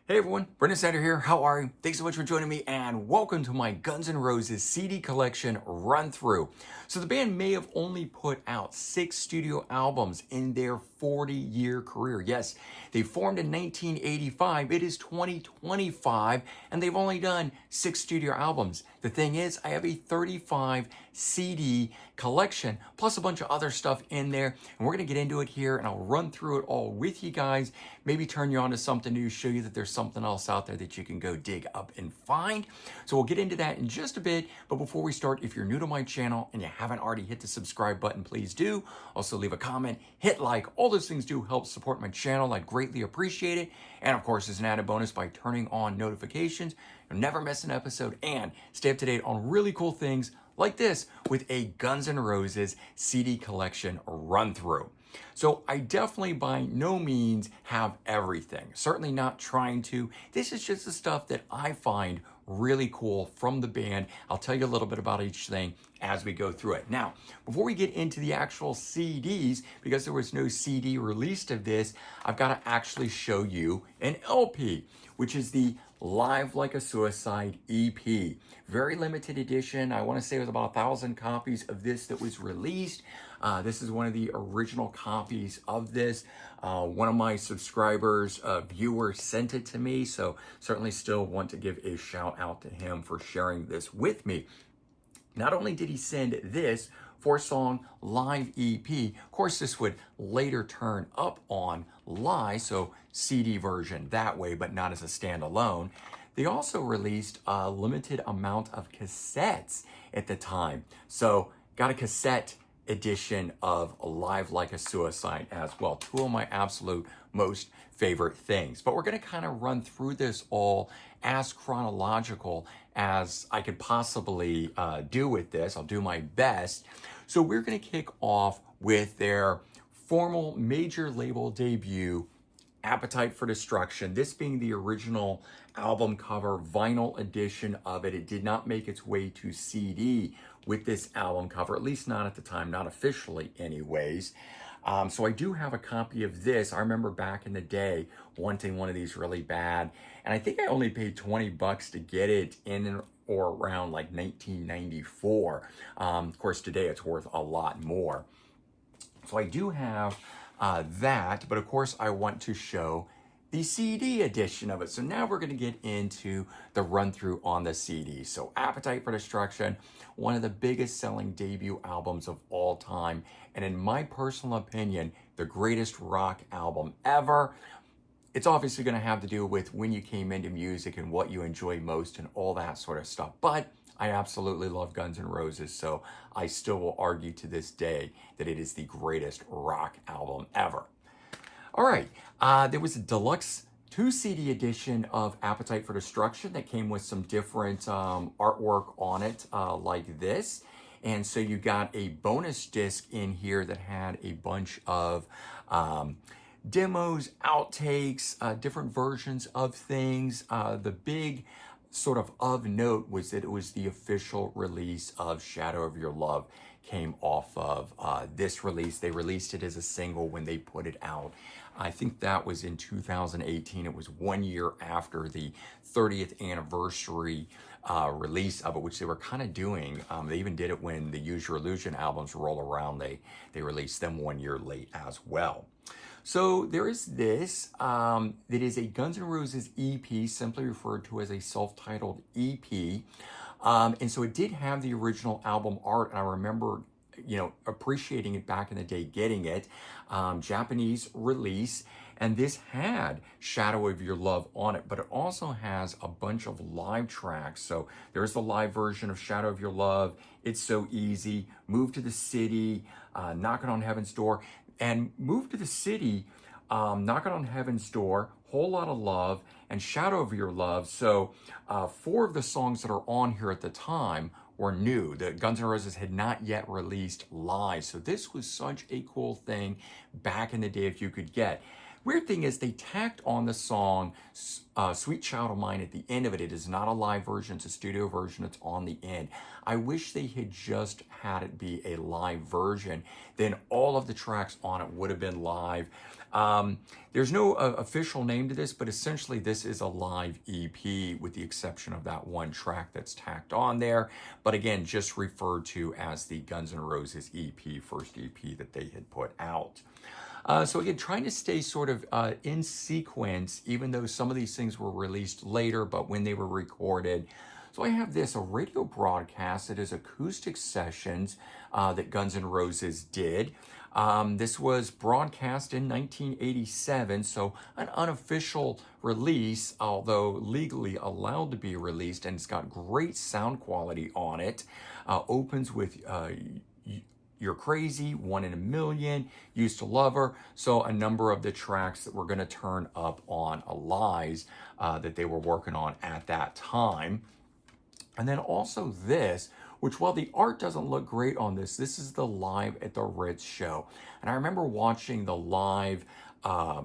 Hey everyone, Brendan Sander here. How are you? Thanks so much for joining me and welcome to my Guns N' Roses CD collection run through. So the band may have only put out 6 studio albums in their 40-year career. Yes, they formed in 1985. It is 2025 and they've only done 6 studio albums. The thing is, I have a 35 CD collection plus a bunch of other stuff in there, and we're going to get into it here and I'll run through it all with you guys, maybe turn you on to something new, show you that there's something else out there that you can go dig up and find. So we'll get into that in just a bit, but before we start, if you're new to my channel and you haven't already hit the subscribe button, please do. Also leave a comment, hit like, all those things do help support my channel. I'd greatly appreciate it. And of course, as an added bonus, by turning on notifications, you'll never miss an episode and stay up to date on really cool things like this with a Guns N' Roses CD collection run through. So I definitely by no means have everything. Certainly not trying to. This is just the stuff that I find really cool from the band. I'll tell you a little bit about each thing as we go through it. Now, before we get into the actual CDs, because there was no CD released of this, I've got to actually show you an LP, which is the Live Like a Suicide EP. Very limited edition. I want to say it was about 1,000 copies of this that was released. This is one of the original copies of this. One of my subscribers, viewers, sent it to me, so certainly still want to give a shout out to him for sharing this with me. Not only did he send this 4-song live EP, of course this would later turn up on live, so CD version that way, but not as a standalone. They also released a limited amount of cassettes at the time. So got a cassette edition of Live Like a Suicide as well. Two of my absolute most favorite things. But we're going to kind of run through this all as chronological as I could possibly do with this. I'll do my best. So we're going to kick off with their formal major label debut, Appetite for Destruction. This being the original album cover, vinyl edition of it. It did not make its way to CD with this album cover, at least not at the time, not officially anyways. So I do have a copy of this. I remember back in the day wanting one of these really bad, and I think I only paid 20 bucks to get it in or around like 1994. Of course, today it's worth a lot more. So I do have that, but of course I want to show the CD edition of it. So now we're going to get into the run through on the CD. So Appetite for Destruction, one of the biggest selling debut albums of all time, and in my personal opinion, the greatest rock album ever. It's obviously going to have to do with when you came into music and what you enjoy most and all that sort of stuff, but I absolutely love Guns N' Roses, so I still will argue to this day that it is the greatest rock album ever. All right, there was a deluxe 2 CD edition of Appetite for Destruction that came with some different artwork on it, like this. And so you got a bonus disc in here that had a bunch of demos, outtakes, different versions of things. The big sort of note was that it was the official release of Shadow of Your Love came off of this release. They released it as a single when they put it out. I think that was in 2018. It was 1 year after the 30th anniversary release of it, which they were kind of doing. They even did it when the Use Your Illusion albums roll around. They released them 1 year late as well. So there is this, that is a Guns N' Roses EP, simply referred to as a self-titled EP. And so it did have the original album art, and I remember, appreciating it back in the day, getting it, Japanese release, and this had Shadow of Your Love on it, but it also has a bunch of live tracks. So there's the live version of Shadow of Your Love, It's So Easy, Move to the City, Knocking on Heaven's Door, and Move to the City, Knocking on Heaven's Door, Whole Lot of Love, and Shadow of Your Love. So 4 of the songs that are on here at the time were new. The Guns N' Roses had not yet released live. So this was such a cool thing back in the day if you could get. Weird thing is they tacked on the song Sweet Child of Mine at the end of it. It is not a live version, it's a studio version, it's on the end. I wish they had just had it be a live version. Then all of the tracks on it would have been live. There's no official name to this, but essentially this is a live EP with the exception of that one track that's tacked on there. But again, just referred to as the Guns N' Roses EP, first EP that they had put out. So again, trying to stay sort of in sequence, even though some of these things were released later, but when they were recorded. So I have this, a radio broadcast that is acoustic sessions that Guns N' Roses did. This was broadcast in 1987, so an unofficial release, although legally allowed to be released, and it's got great sound quality on it. Opens with You're Crazy, One in a Million, Used to Love Her. So a number of the tracks that were going to turn up on Alive that they were working on at that time. And then also this, which while the art doesn't look great on this is the Live at the Ritz show. And I remember watching the live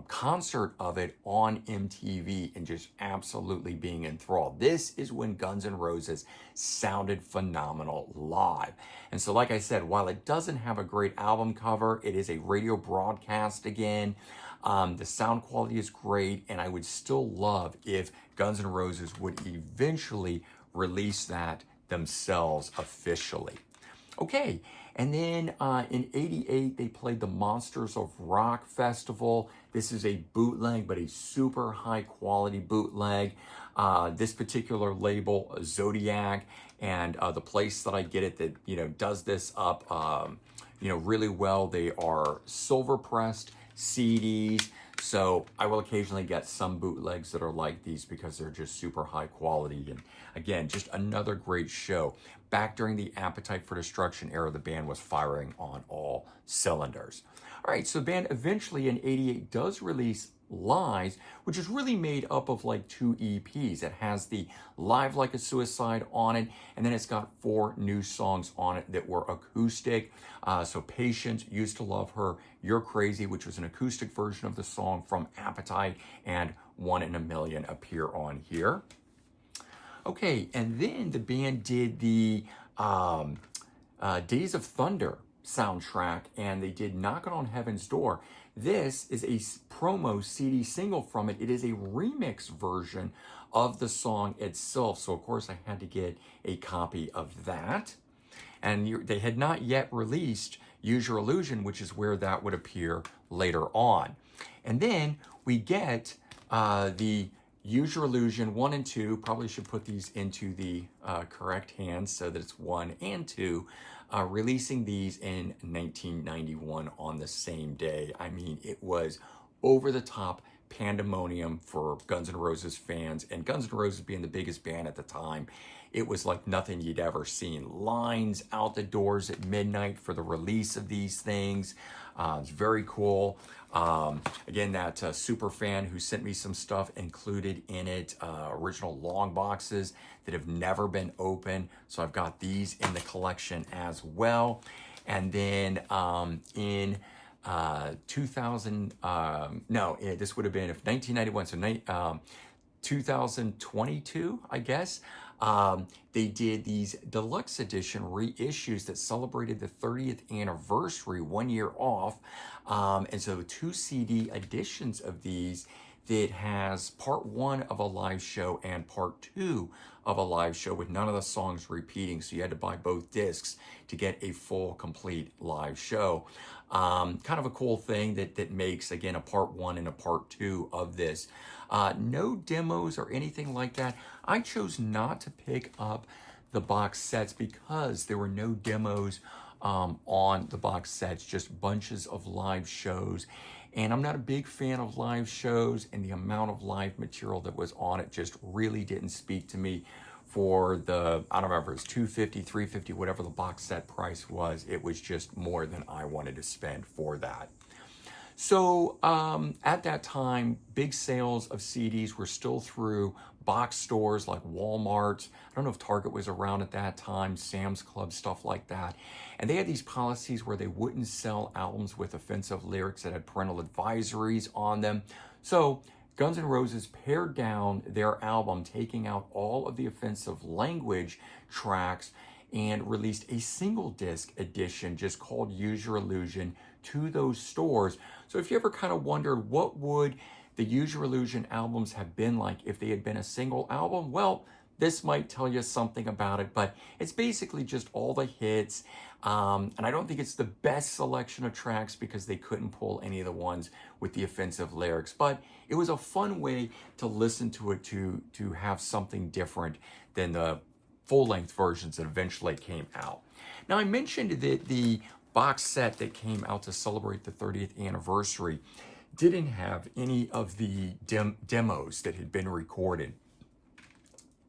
concert of it on MTV and just absolutely being enthralled. This is when Guns N' Roses sounded phenomenal live. And so like I said, while it doesn't have a great album cover, it is a radio broadcast again. The sound quality is great, and I would still love if Guns N' Roses would eventually release that themselves officially. Okay, and then in '88, they played the Monsters of Rock Festival. This is a bootleg, but a super high quality bootleg. This particular label, Zodiac, and the place that I get it that, does this up, really well. They are silver pressed CDs. So I will occasionally get some bootlegs that are like these because they're just super high quality. And again, just another great show. Back during the Appetite for Destruction era, the band was firing on all cylinders. All right, so the band eventually in '88 does release Lies, which is really made up of like 2 EPs. It has the Live Like a Suicide on it, and then it's got 4 new songs on it that were acoustic. So Patience, Used to Love Her, You're Crazy, which was an acoustic version of the song from Appetite, and One in a Million appear on here. Okay, and then the band did the Days of Thunder soundtrack, and they did Knock It on Heaven's Door. This is a promo CD single from it. It is a remix version of the song itself. So of course I had to get a copy of that. And they had not yet released Use Your Illusion, which is where that would appear later on. And then we get the Use Your Illusion 1 and 2. Probably should put these into the correct hands so that it's 1 and 2. Releasing these in 1991 on the same day. I mean, it was over the top pandemonium for Guns N' Roses fans, and Guns N' Roses being the biggest band at the time, it was like nothing you'd ever seen. Lines out the doors at midnight for the release of these things. It's very cool. Again, that super fan who sent me some stuff included in it, original long boxes that have never been opened. So I've got these in the collection as well. And then in 2000, this would have been if 1991, so 2022, I guess. They did these deluxe edition reissues that celebrated the 30th anniversary, 1 year off. And so 2 CD editions of these that has part 1 of a live show and part 2 of a live show with none of the songs repeating. So you had to buy both discs to get a full, complete live show. Kind of a cool thing that makes, again, a part 1 and a part 2 of this. No demos or anything like that. I chose not to pick up the box sets because there were no demos on the box sets, just bunches of live shows. And I'm not a big fan of live shows, and the amount of live material that was on it just really didn't speak to me for the, I don't remember, it was $250, $350, whatever the box set price was. It was just more than I wanted to spend for that. So at that time, big sales of CDs were still through box stores like Walmart. I don't know if Target was around at that time, Sam's Club, stuff like that. And they had these policies where they wouldn't sell albums with offensive lyrics that had parental advisories on them. So Guns N' Roses pared down their album, taking out all of the offensive language tracks, and released a single disc edition just called Use Your Illusion to those stores. So if you ever kind of wondered what would the Use Your Illusion albums have been like if they had been a single album, well, this might tell you something about it, but it's basically just all the hits. And I don't think it's the best selection of tracks because they couldn't pull any of the ones with the offensive lyrics. But it was a fun way to listen to it, to have something different than the full-length versions that eventually came out. Now, I mentioned that the box set that came out to celebrate the 30th anniversary didn't have any of the demos that had been recorded.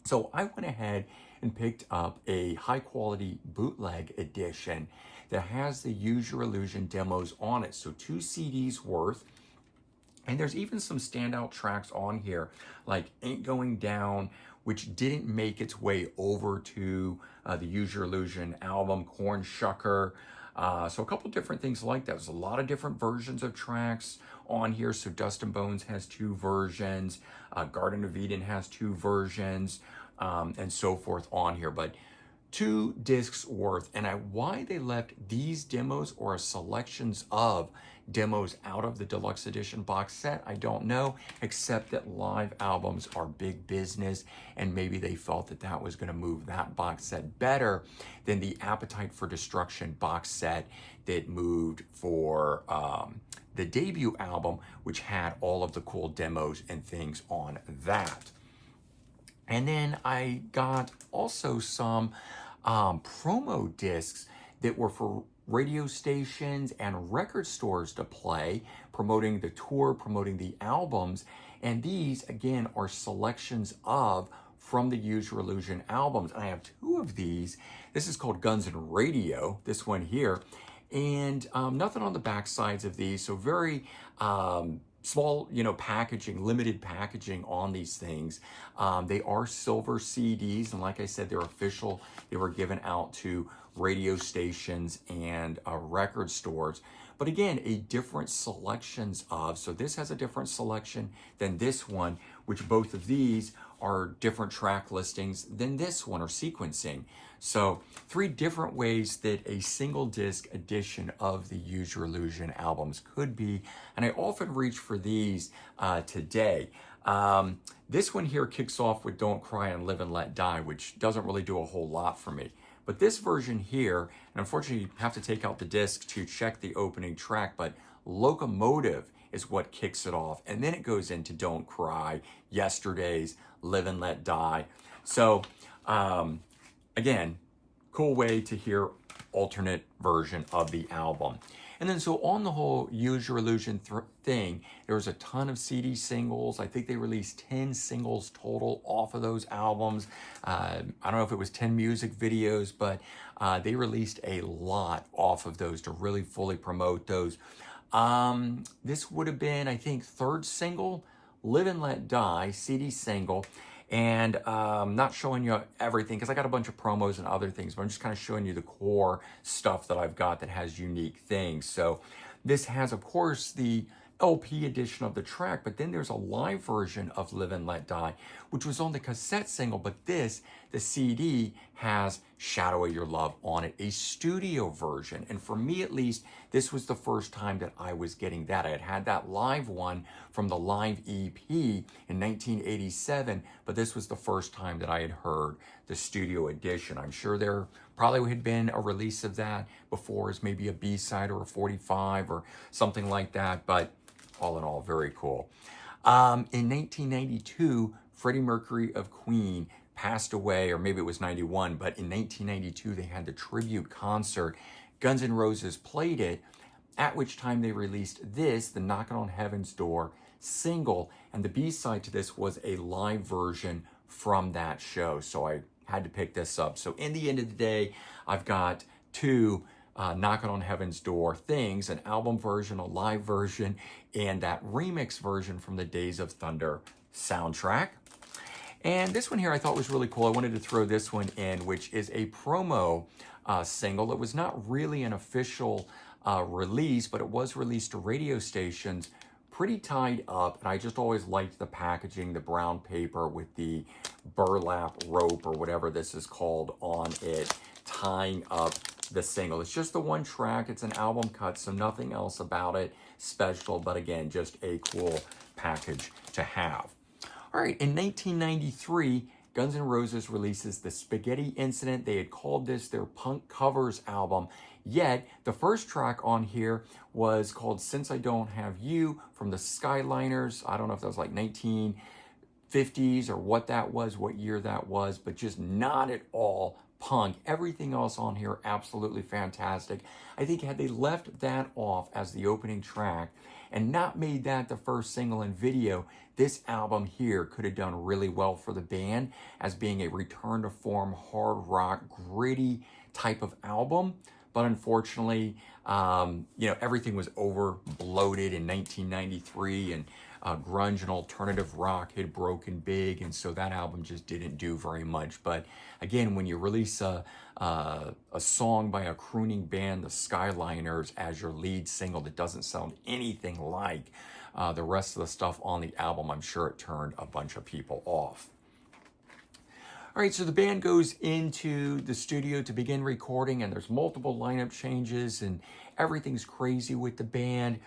So I went ahead and picked up a high-quality bootleg edition that has the Use Your Illusion demos on it. So 2 CDs worth. And there's even some standout tracks on here, like Ain't Going Down, which didn't make its way over to the Use Your Illusion album, Corn Shucker. So a couple different things like that. There's a lot of different versions of tracks on here. So Dust and Bones has 2 versions. Garden of Eden has 2 versions, and so forth on here. But 2 discs worth. And why they left these demos or selections of demos out of the deluxe edition box set, I don't know, except that live albums are big business, and maybe they felt that that was going to move that box set better than the Appetite for Destruction box set that moved for the debut album, which had all of the cool demos and things on that. And then I got also some promo discs that were for radio stations and record stores to play, promoting the tour, promoting the albums. And these, again, are selections of from the Use Your Illusion albums. And I have 2 of these. This is called Guns N' Radio, this one here. And nothing on the back sides of these, so very small, packaging, limited packaging on these things. They are silver CDs, and like I said, they're official. They were given out to radio stations and record stores. But again, a different selections of, so this has a different selection than this one, which both of these are different track listings than this one, or sequencing. So 3 different ways that a single disc edition of the Use Your Illusion albums could be. And I often reach for these today. This one here kicks off with Don't Cry and Live and Let Die, which doesn't really do a whole lot for me. But this version here, and unfortunately you have to take out the disc to check the opening track, but Locomotive is what kicks it off. And then it goes into Don't Cry, Yesterdays, Live and Let Die. So again, cool way to hear alternate version of the album. And then so on the whole Use Your Illusion thing, there was a ton of CD singles. I think they released 10 singles total off of those albums. I don't know if it was 10 music videos, but they released a lot off of those to really fully promote those. This would have been, I think, 3rd single, Live and Let Die, CD single. And not showing you everything because I got a bunch of promos and other things, but I'm just kind of showing you the core stuff that I've got that has unique things. So this has, of course, the LP edition of the track, but then there's a live version of Live and Let Die, which was on the cassette single, but this, the CD, has Shadow of Your Love on it, a studio version. And for me, at least, this was the first time that I was getting that. I had had that live one from the live EP in 1987, but this was the first time that I had heard the studio edition. I'm sure there probably had been a release of that before as maybe a B-side or a 45 or something like that, but all in all, very cool. In 1992, Freddie Mercury of Queen passed away, or maybe it was 91, but in 1992, they had the tribute concert. Guns N' Roses played it, at which time they released this, the Knockin' on Heaven's Door single, and the B-side to this was a live version from that show, so I had to pick this up. So in the end of the day, I've got 2 Knocking on Heaven's Door, Things, an album version, a live version, and that remix version from the Days of Thunder soundtrack. And this one here I thought was really cool. I wanted to throw this one in, which is a promo single. It was not really an official release, but it was released to radio stations, pretty tied up. And I just always liked the packaging, the brown paper with the burlap rope or whatever this is called on it, tying up the single. It's just the one track. It's an album cut, so nothing else about it special, but again, just a cool package to have. All right, in 1993, Guns N' Roses releases The Spaghetti Incident. They had called this their punk covers album, yet the first track on here was called Since I Don't Have You from the Skyliners. I don't know if that was like 1950s or what that was, what year that was, but just not at all punk. Everything else on here, absolutely fantastic. I think had they left that off as the opening track and not made that the first single and video, this album here could have done really well for the band as being a return to form, hard rock, gritty type of album. But unfortunately, everything was over bloated in 1993, and grunge and alternative rock had broken big, and so that album just didn't do very much. But again, when you release a song by a crooning band, the Skyliners, as your lead single that doesn't sound anything like the rest of the stuff on the album, I'm sure it turned a bunch of people off. All right, so the band goes into the studio to begin recording, and there's multiple lineup changes, and everything's crazy with the band.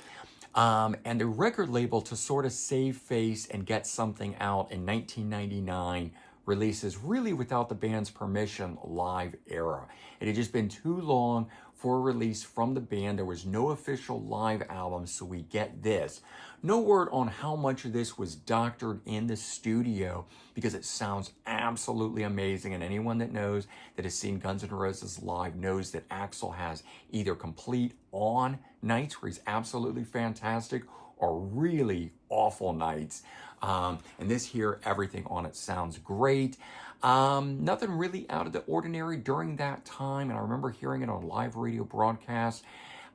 And the record label, to sort of save face and get something out in 1999, releases, really without the band's permission, Live Era. It had just been too long for a release from the band. There was no official live album, so we get this. No word on how much of this was doctored in the studio, because it sounds absolutely amazing. And anyone that knows, that has seen Guns N' Roses live, knows that Axl has either complete on nights where he's absolutely fantastic, or really awful nights. And this here, everything on it sounds great. Nothing really out of the ordinary during that time. And I remember hearing it on live radio broadcasts.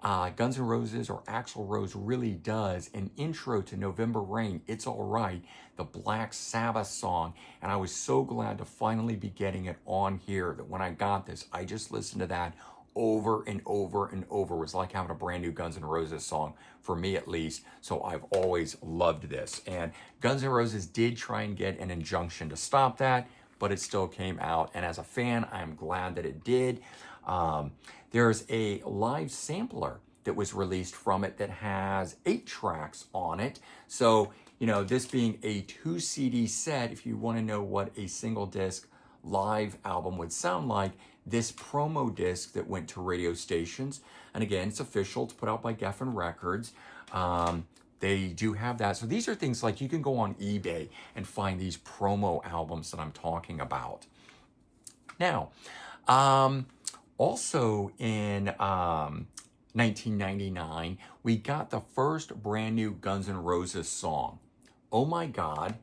Guns N' Roses, or Axl Rose, really does an intro to November Rain, It's All Right, the Black Sabbath song. And I was so glad to finally be getting it on here, that when I got this, I just listened to that over and over and over. It was like having a brand new Guns N' Roses song, for me at least. So I've always loved this. And Guns N' Roses did try and get an injunction to stop that, but it still came out. And as a fan, I'm glad that it did. There's a live sampler that was released from it that has 8 tracks on it. So, this being a 2 CD set, if you want to know what a single disc live album would sound like, this promo disc that went to radio stations, and again, it's official, it's put out by Geffen Records. They do have that. So these are things like you can go on eBay and find these promo albums that I'm talking about. Now, also in 1999, we got the first brand new Guns N' Roses song, Oh My God.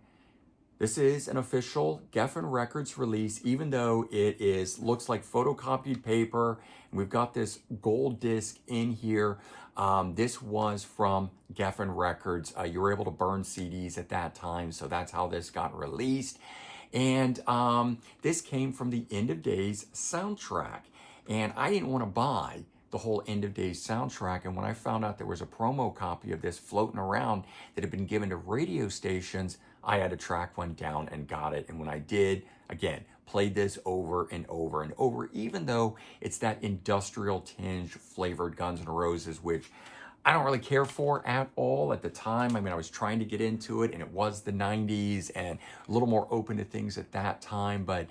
This is an official Geffen Records release, even though it looks like photocopied paper. And we've got this gold disc in here. This was from Geffen Records. You were able to burn CDs at that time, so that's how this got released. And this came from the End of Days soundtrack. And I didn't want to buy the whole End of Days soundtrack. And when I found out there was a promo copy of this floating around that had been given to radio stations, I had to track one down and got it. And when I did, again, played this over and over and over, even though it's that industrial tinge flavored Guns N' Roses, which I don't really care for at all at the time. I mean, I was trying to get into it, and it was the 90s and a little more open to things at that time. But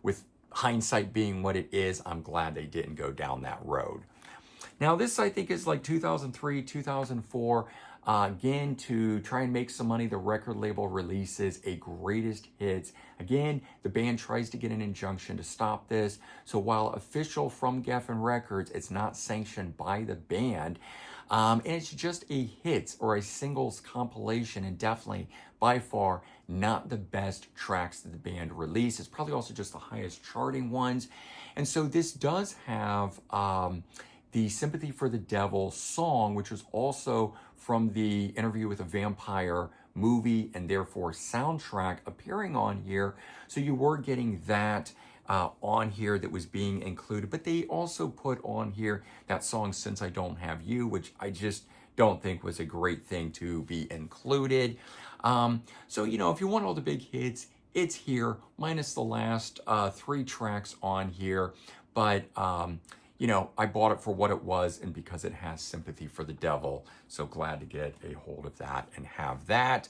with hindsight being what it is, I'm glad they didn't go down that road. Now, this I think is like 2003, 2004. Again, to try and make some money, the record label releases a greatest hits. Again, the band tries to get an injunction to stop this. So while official from Geffen Records, it's not sanctioned by the band. And it's just a hits or a singles compilation, and definitely by far not the best tracks that the band released. It's probably also just the highest charting ones. And so this does have the Sympathy for the Devil song, which was also from the Interview with a Vampire movie and therefore soundtrack appearing on here. So you were getting that on here that was being included. But they also put on here that song Since I Don't Have You, which I just don't think was a great thing to be included. So, you know, if you want all the big hits, it's here, minus the last 3 tracks on here. But, you know, I bought it for what it was and because it has Sympathy for the Devil. So glad to get a hold of that and have that.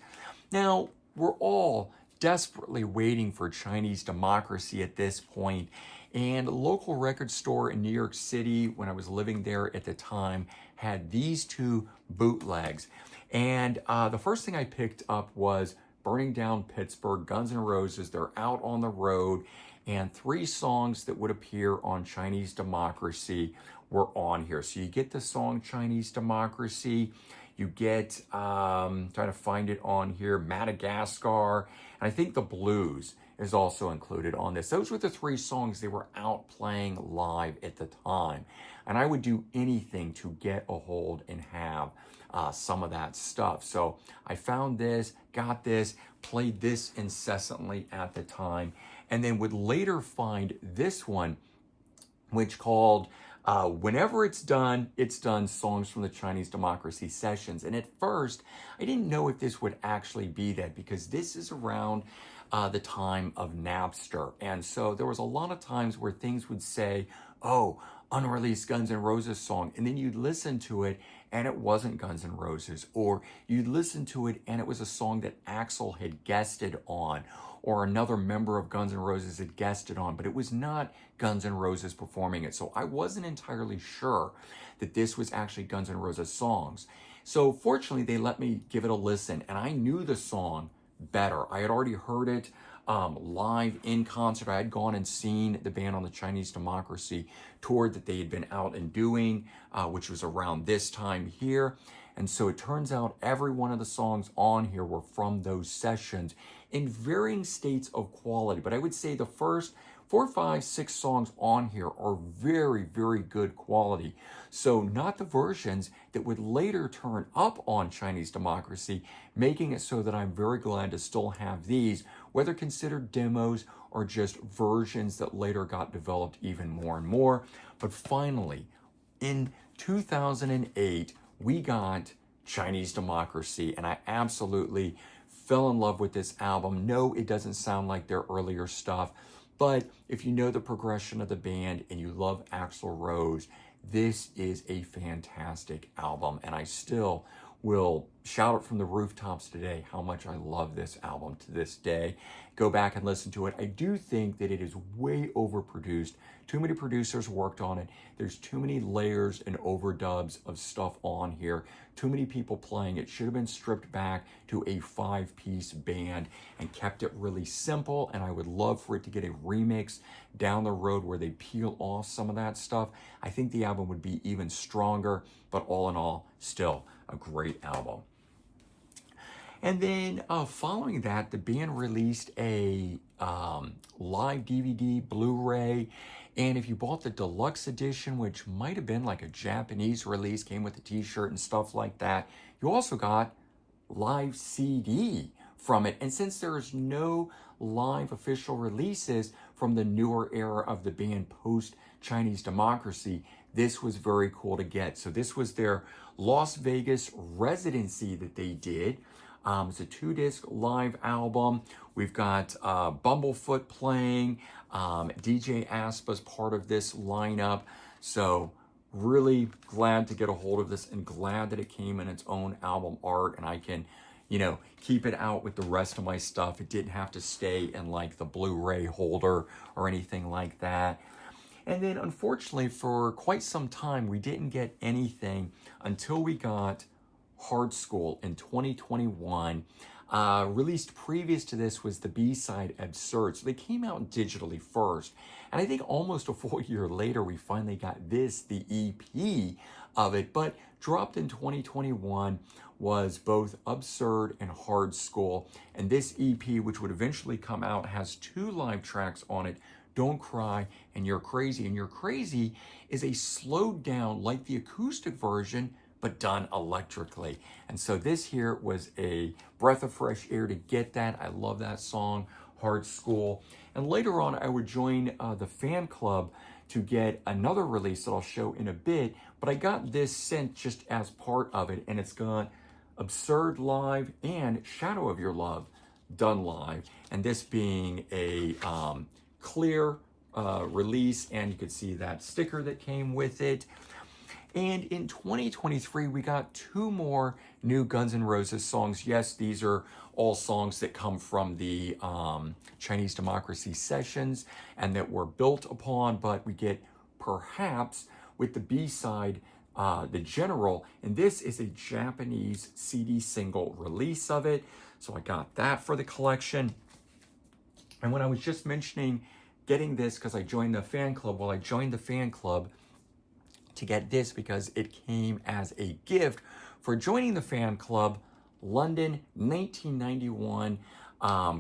Now, we're all desperately waiting for Chinese Democracy at this point. And a local record store in New York City, when I was living there at the time, had these 2 bootlegs. And the first thing I picked up was Burning Down Pittsburgh, Guns N' Roses. They're out on the road. And 3 songs that would appear on Chinese Democracy were on here. So you get the song Chinese Democracy. You get, trying to find it on here, Madagascar. And I think The Blues is also included on this. Those were the 3 songs they were out playing live at the time. And I would do anything to get a hold and have some of that stuff. So I found this, got this, played this incessantly at the time, and then would later find this one, which called Whenever It's Done, Songs from the Chinese Democracy Sessions. And at first, I didn't know if this would actually be that, because this is around the time of Napster. And so there was a lot of times where things would say, oh, unreleased Guns N' Roses song, and then you'd listen to it and it wasn't Guns N' Roses, or you'd listen to it and it was a song that Axl had guested on, or another member of Guns N' Roses had guested on, but it was not Guns N' Roses performing it. So I wasn't entirely sure that this was actually Guns N' Roses songs. So fortunately, they let me give it a listen, and I knew the song better. I had already heard it live in concert. I had gone and seen the band on the Chinese Democracy tour that they had been out and doing, which was around this time here. And so it turns out every one of the songs on here were from those sessions in varying states of quality. But I would say the first 4, 5, 6 songs on here are very, very good quality. So not the versions that would later turn up on Chinese Democracy, making it so that I'm very glad to still have these, whether considered demos or just versions that later got developed even more and more. But finally, in 2008, we got Chinese Democracy, and I absolutely fell in love with this album. No, it doesn't sound like their earlier stuff, but if you know the progression of the band and you love Axl Rose, this is a fantastic album, and I still will shout it from the rooftops today how much I love this album to this day. Go back and listen to it. I do think that it is way overproduced. Too many producers worked on it. There's too many layers and overdubs of stuff on here. Too many people playing. It should have been stripped back to a 5-piece band and kept it really simple. And I would love for it to get a remix down the road where they peel off some of that stuff. I think the album would be even stronger, but all in all, still a great album. And then following that, the band released a live DVD, Blu-ray, and if you bought the deluxe edition, which might have been like a Japanese release, came with a t-shirt and stuff like that, you also got live CD from it. And since there is no live official releases from the newer era of the band post Chinese Democracy, this was very cool to get. So this was their Las Vegas residency that they did. It's a 2-disc live album. We've got Bumblefoot playing. DJ Aspa's part of this lineup. So really glad to get a hold of this and glad that it came in its own album art and I can, you know, keep it out with the rest of my stuff. It didn't have to stay in like the Blu-ray holder or anything like that. And then unfortunately for quite some time, we didn't get anything until we got Hard School in 2021. Released previous to this was the B-side Absurd. So they came out digitally first. And I think almost a full year later, we finally got this, the EP of it, but dropped in 2021. was both Absurd and Hard School. And this EP, which would eventually come out, has 2 live tracks on it, Don't Cry and You're Crazy. And You're Crazy is a slowed down, like the acoustic version, but done electrically. And so this here was a breath of fresh air to get that. I love that song, Hard School. And later on, I would join the fan club to get another release that I'll show in a bit, but I got this sent just as part of it, and it's got Absurd Live and Shadow of Your Love done live, and this being a clear release, and you could see that sticker that came with it. And in 2023, we got 2 more new Guns N' Roses songs. Yes, these are all songs that come from the Chinese Democracy Sessions and that were built upon, but we get Perhaps with the B-side, The General, and this is a Japanese CD single release of it. So I got that for the collection. And when I was just mentioning getting this because I joined the fan club, well, I joined the fan club to get this because it came as a gift for joining the fan club London 1991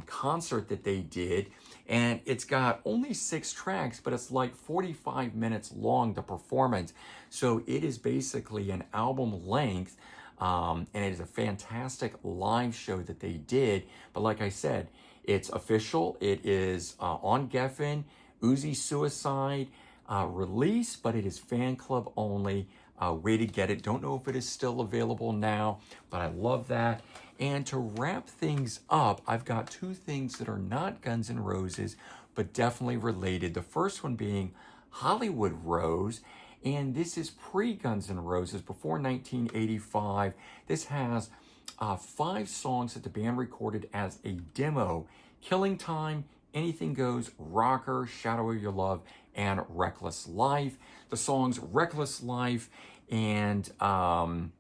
concert that they did. And it's got only 6 tracks, but it's like 45 minutes long, the performance. So it is basically an album length. And it is a fantastic live show that they did. But like I said, it's official. It is on Geffen, Uzi Suicide release, but it is fan club only. Way to get it. Don't know if it is still available now, but I love that. And to wrap things up, I've got 2 things that are not Guns N' Roses, but definitely related. The first one being Hollywood Rose, and this is pre-Guns N' Roses, before 1985. This has 5 songs that the band recorded as a demo: Killing Time, Anything Goes, Rocker, Shadow of Your Love, and Reckless Life. The songs Reckless Life and trying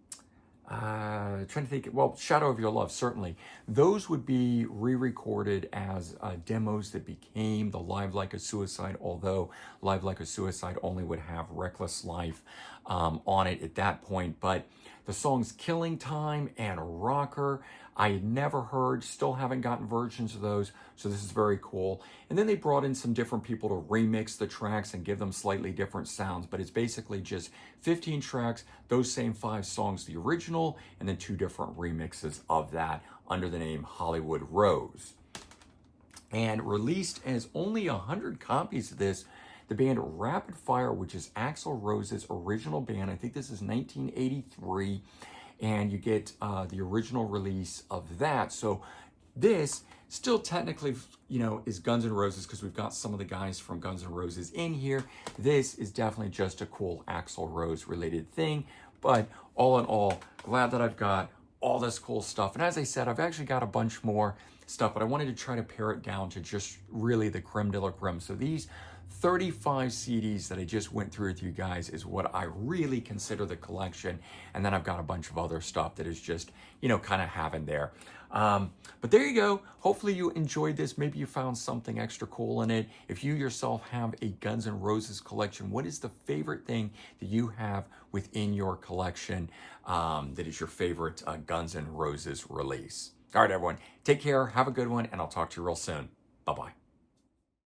to think, well, Shadow of Your Love, certainly. Those would be re-recorded as demos that became the Live Like a Suicide, although Live Like a Suicide only would have Reckless Life on it at that point. But the songs Killing Time and Rocker, I had never heard, still haven't gotten versions of those, so this is very cool. And then they brought in some different people to remix the tracks and give them slightly different sounds, but it's basically just 15 tracks, those same 5 songs, the original, and then 2 different remixes of that under the name Hollywood Rose. And released as only 100 copies of this, the band Rapid Fire, which is Axl Rose's original band. I think this is 1983. And you get the original release of that. So this still technically, is Guns N' Roses because we've got some of the guys from Guns N' Roses in here. This is definitely just a cool Axl Rose related thing. But all in all, glad that I've got all this cool stuff. And as I said, I've actually got a bunch more stuff, but I wanted to try to pare it down to just really the creme de la creme. So these 35 CDs that I just went through with you guys is what I really consider the collection. And then I've got a bunch of other stuff that is just, kind of having there. But there you go. Hopefully you enjoyed this. Maybe you found something extra cool in it. If you yourself have a Guns N' Roses collection, what is the favorite thing that you have within your collection that is your favorite Guns N' Roses release? All right, everyone. Take care. Have a good one. And I'll talk to you real soon. Bye-bye.